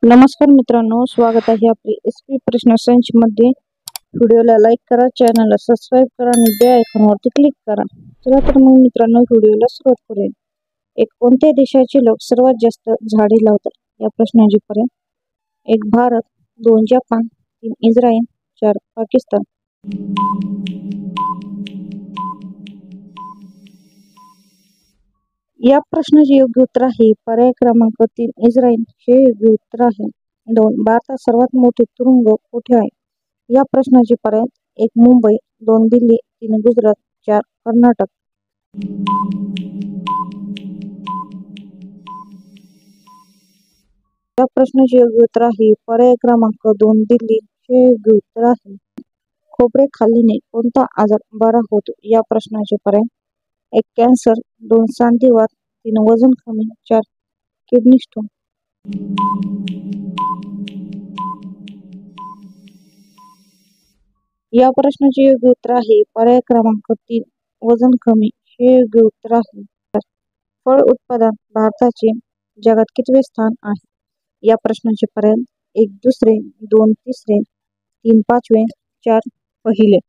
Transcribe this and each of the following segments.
नमस्कार मित्रांनो, स्वागत आहे आपली एसपी प्रश्न संच मध्ये। व्हिडिओला लाईक करा, चॅनलला सबस्क्राइब करा आणि बेल आयकॉनवरती क्लिक करा। चला तर मग मित्रांनो, व्हिडिओला सुरुवात करूया। एक कोणत्या देशाचे लोक सर्वात जास्त झाडे लावतात या प्रश्नाचे पर्याय। 1 भारत, 2 जपान, 3 इस्रायल, 4 पाकिस्तान। या प्रश्नाचे योग्य उत्तर आहे पर्याय क्रमांक 3 इस्रायल हे योग्य उत्तर आहे। 2 भारतात सर्वात मोठे तुरुंग कुठे आहे या प्रश्नाचे पर्याय। 1 मुंबई, 2 दिल्ली, 3 गुजरात, 4 कर्नाटक। या प्रश्नाचे योग्य उत्तर आहे पर्याय क्रमांक 2 दिल्ली हे योग्य उत्तर आहे। खोबरे खाल्ल्याने कोणता आजार बरा होतो या प्रश्नाचे पर्याय। 1 कॅन्सर, 2 सांधिवात, 3 वजन कमी, 4 किडनी स्टोन। या प्रश्नाचे योग्य उत्तर आहे पर्याय क्रमांक 3 वजन कमी हे योग्य उत्तर आहे। फळ उत्पादन भारताचे जगात कितवे स्थान आहे या प्रश्नाचे पर्याय। 1 दुसरे, 2 तिसरे, 3 पाचवे, 4 पहिले।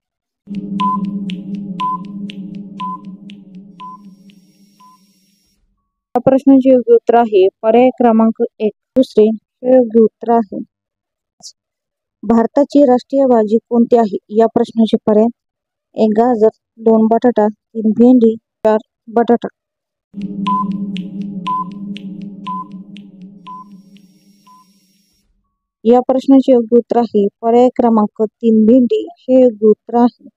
या प्रश्नाचे योग्य उत्तर आहे पर्याय क्रमांक 1 दुसरे हे योग्य उत्तर आहे। भारताची राष्ट्रीय भाजी कोणती आहे या प्रश्नाचे पर्याय। 1 गाजर, 2 बटाटा, 3 भेंडी, 4 बटाटा। या प्रश्नाचे योग्य उत्तर आहे पर्याय क्रमांक 3 भेंडी हे योग्य उत्तर आहे।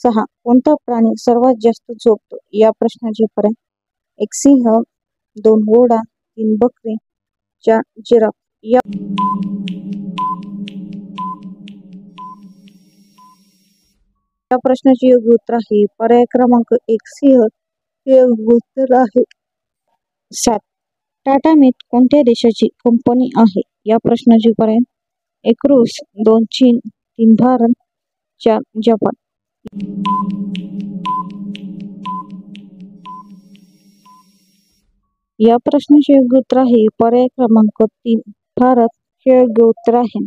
6 कोणता प्राणी सर्वात जास्त झोपतो या प्रश्नाचे पर्याय। 1 सिंह, 2 घोडा, 3 बकरी, 4 जिराफ। या प्रश्नाचे योग्य उत्तर आहे पर्याय क्रमांक 1 सिंह हे योग्य उत्तर आहे। 7 टाटा मीठ कोणत्या देशाची कंपनी आहे या प्रश्नाचे पर्याय। 1 रूस, 2 चीन, 3 भारत, 4 जपान। या प्रश्नाचे योग्य उत्तर आहे पर्याय क्रमांक 3 भारत हे योग्य उत्तर आहे।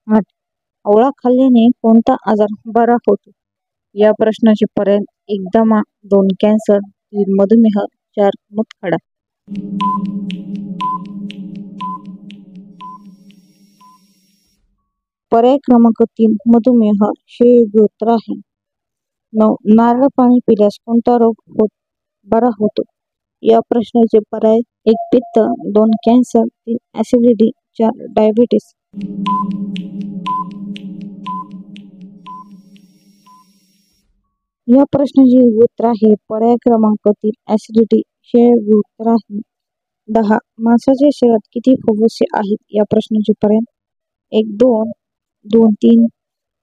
8 आवळा खाल्ल्याने कोणता आजार बरा होतो या प्रश्नाचे पर्याय। 1 दमा, 2 कॅन्सर, 3 मधुमेह, 4 मूतखडा। पर्याय क्रमांक 3 मधुमेह हे योग्य उत्तर आहे। 9 नारळ पाणी पिल्यास कोणता रोग बरा होतो या प्रश्नाचे पर्याय। 1 पित्त, 2 कॅन्सर, 3 ऍसिडिटी, 4 डायबिटीस। या प्रश्नाचे योग्य उत्तर आहे पर्याय क्रमांक 3 ऍसिडिटी हे योग्य उत्तर आहे। 10 माणसाच्या शरीरात किती फुफ्फुसे आहेत या प्रश्नाचे पर्याय। 1 2, 2 3,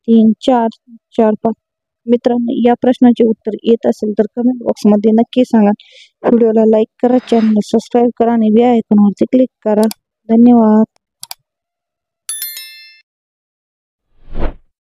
3 4, 4 5। मित्रांनो, या प्रश्नाचे उत्तर येत असेल तर कमेंट बॉक्स मध्ये नक्की सांगा। व्हिडिओला लाईक करा, चॅनलला सबस्क्राइब करा आणि बेल आयकॉनवरती क्लिक करा। धन्यवाद।